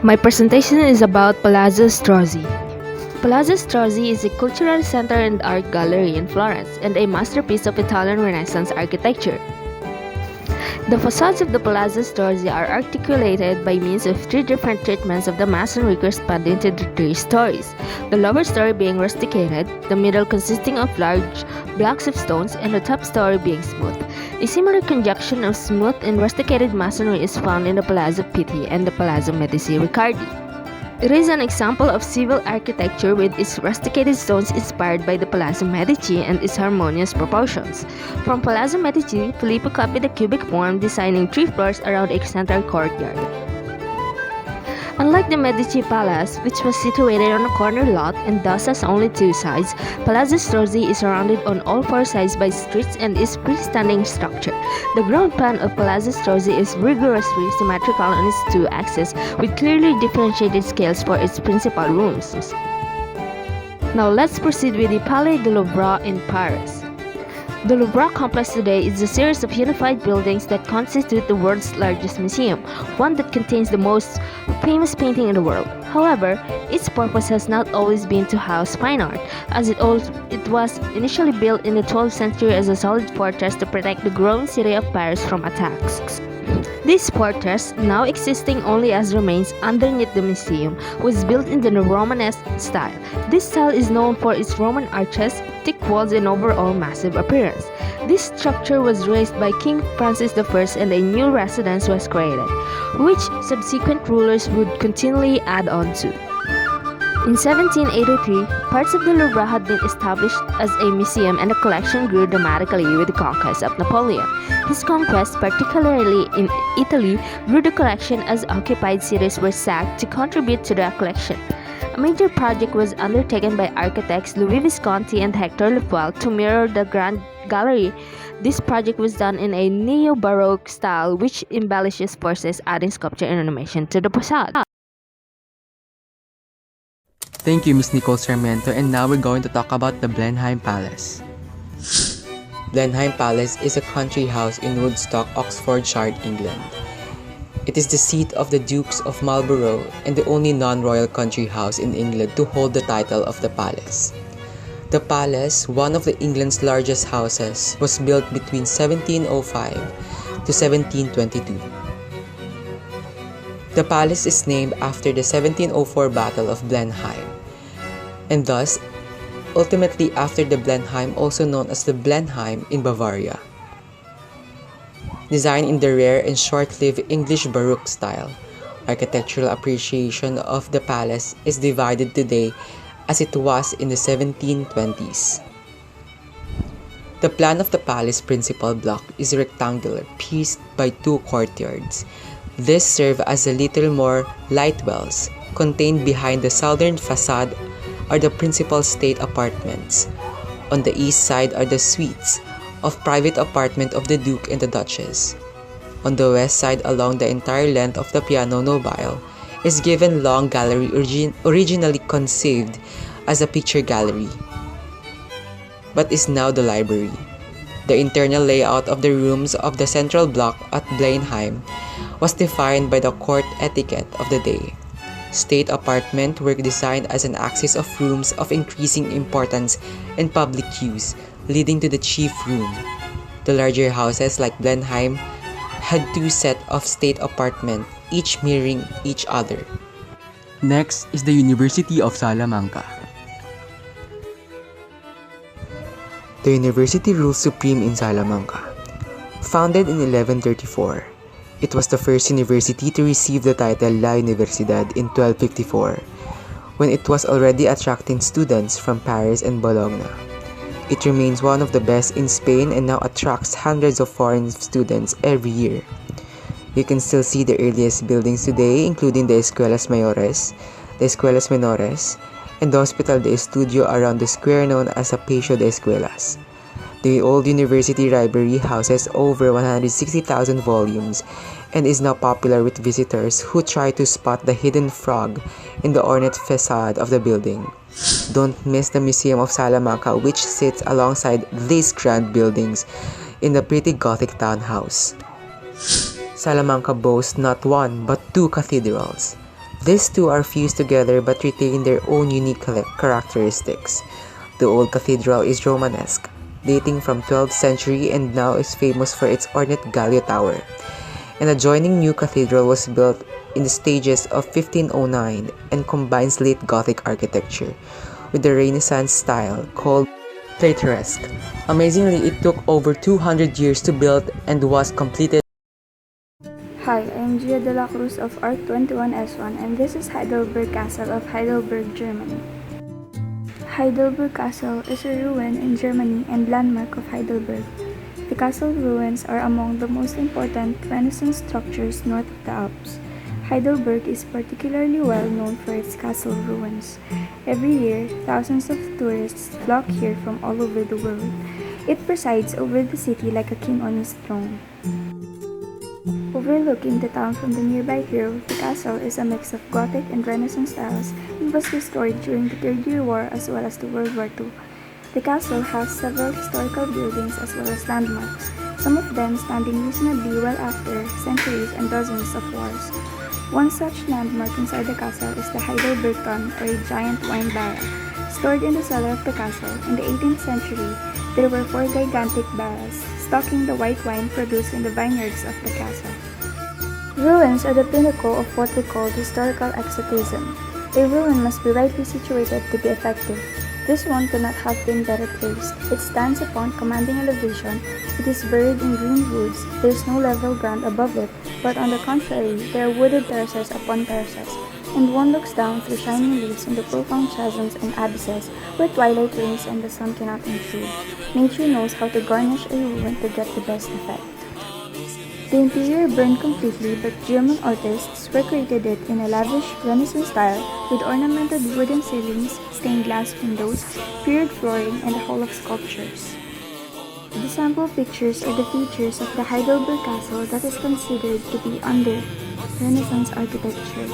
My presentation is about Palazzo Strozzi. Palazzo Strozzi is a cultural center and art gallery in Florence and a masterpiece of Italian Renaissance architecture. The facades of the Palazzo Strozzi are articulated by means of three different treatments of the masonry corresponding to the three stories, the lower story being rusticated, the middle consisting of large blocks of stones, and the top story being smooth. A similar conjunction of smooth and rusticated masonry is found in the Palazzo Pitti and the Palazzo Medici Riccardi. It is an example of civil architecture with its rusticated stones inspired by the Palazzo Medici and its harmonious proportions. From Palazzo Medici, Filippo copied the cubic form, designing three floors around a central courtyard. Unlike the Medici Palace, which was situated on a corner lot and thus has only two sides, Palazzo Strozzi is surrounded on all four sides by streets and is freestanding structure. The ground plan of Palazzo Strozzi is rigorously symmetrical on its two axes, with clearly differentiated scales for its principal rooms. Now let's proceed with the Palais de Louvre in Paris. The Louvre complex today is a series of unified buildings that constitute the world's largest museum, one that contains the most famous painting in the world. However, its purpose has not always been to house fine art, as it was initially built in the 12th century as a solid fortress to protect the growing city of Paris from attacks. This fortress, now existing only as remains underneath the museum, was built in the Romanesque style. This style is known for its Roman arches, thick walls, and overall massive appearance. This structure was raised by King Francis I and a new residence was created, which subsequent rulers would continually add on to. In 1783, parts of the Louvre had been established as a museum and the collection grew dramatically with the conquest of Napoleon. His conquest, particularly in Italy, grew the collection as occupied cities were sacked to contribute to the collection. A major project was undertaken by architects Louis Visconti and Hector Lefebvre to mirror the Grand Gallery. This project was done in a neo-Baroque style which embellishes forces, adding sculpture and animation to the facade. Thank you, Miss Nicole Sarmiento, and now we're going to talk about the Blenheim Palace. Blenheim Palace is a country house in Woodstock, Oxfordshire, England. It is the seat of the Dukes of Marlborough and the only non-royal country house in England to hold the title of the palace. The palace, one of England's largest houses, was built between 1705 to 1722. The palace is named after the 1704 Battle of Blenheim, and thus, ultimately after the Blenheim, also known as the Blenheim in Bavaria. Designed in the rare and short-lived English Baroque style, architectural appreciation of the palace is divided today as it was in the 1720s. The plan of the palace principal block is rectangular, pieced by two courtyards. These serve as a little more light wells. Contained behind the southern facade are the principal state apartments. On the east side are the suites of private apartment of the Duke and the Duchess. On the west side, along the entire length of the piano nobile, is given long gallery originally conceived as a picture gallery, but is now the library. The internal layout of the rooms of the central block at Blenheim was defined by the court etiquette of the day. State apartments were designed as an axis of rooms of increasing importance and public use, leading to the chief room. The larger houses like Blenheim had two sets of state apartments, each mirroring each other. Next is the University of Salamanca. The university rules supreme in Salamanca. Founded in 1134, it was the first university to receive the title La Universidad in 1254, when it was already attracting students from Paris and Bologna. It remains one of the best in Spain and now attracts hundreds of foreign students every year. You can still see the earliest buildings today, including the Escuelas Mayores, the Escuelas Menores, and the Hospital de Estudio around the square known as Apatio de Escuelas. The old university library houses over 160,000 volumes and is now popular with visitors who try to spot the hidden frog in the ornate facade of the building. Don't miss the Museum of Salamanca, which sits alongside these grand buildings in the pretty Gothic townhouse. Salamanca boasts not one but two cathedrals. These two are fused together but retain their own unique characteristics. The old cathedral is Romanesque, dating from 12th century and now is famous for its ornate Galio Tower. An adjoining new cathedral was built in the stages of 1509 and combines late Gothic architecture with the Renaissance style called Plateresque. Amazingly, it took over 200 years to build and was completed. Hi, I'm Dela Cruz of Arc 21S1 and this is Heidelberg Castle of Heidelberg, Germany. Heidelberg Castle is a ruin in Germany and landmark of Heidelberg. The castle ruins are among the most important Renaissance structures north of the Alps. Heidelberg is particularly well known for its castle ruins. Every year, thousands of tourists flock here from all over the world. It presides over the city like a king on his throne. Overlooking the town from the nearby hill, the castle is a mix of Gothic and Renaissance styles and was restored during the Third Year War as well as the World War II. The castle has several historical buildings as well as landmarks, some of them standing reasonably well after centuries and dozens of wars. One such landmark inside the castle is the Heidelberg Tun, or a giant wine barrel. Stored in the cellar of the castle, in the 18th century, there were 4 gigantic barrels, stocking the white wine produced in the vineyards of the castle. Ruins are the pinnacle of what we call historical exotism. A ruin must be rightly situated to be effective. This one could not have been better placed. It stands upon commanding elevation. It is buried in green woods. There is no level ground above it, but on the contrary, there are wooded terraces upon terraces, and one looks down through shining leaves into profound chasms and abysses where twilight reigns and the sun cannot intrude. Nature knows how to garnish a ruin to get the best effect. The interior burned completely, but German artists recreated it in a lavish Renaissance style with ornamented wooden ceilings, stained glass windows, period flooring, and a hall of sculptures. The sample pictures are the features of the Heidelberg Castle that is considered to be under Renaissance architecture.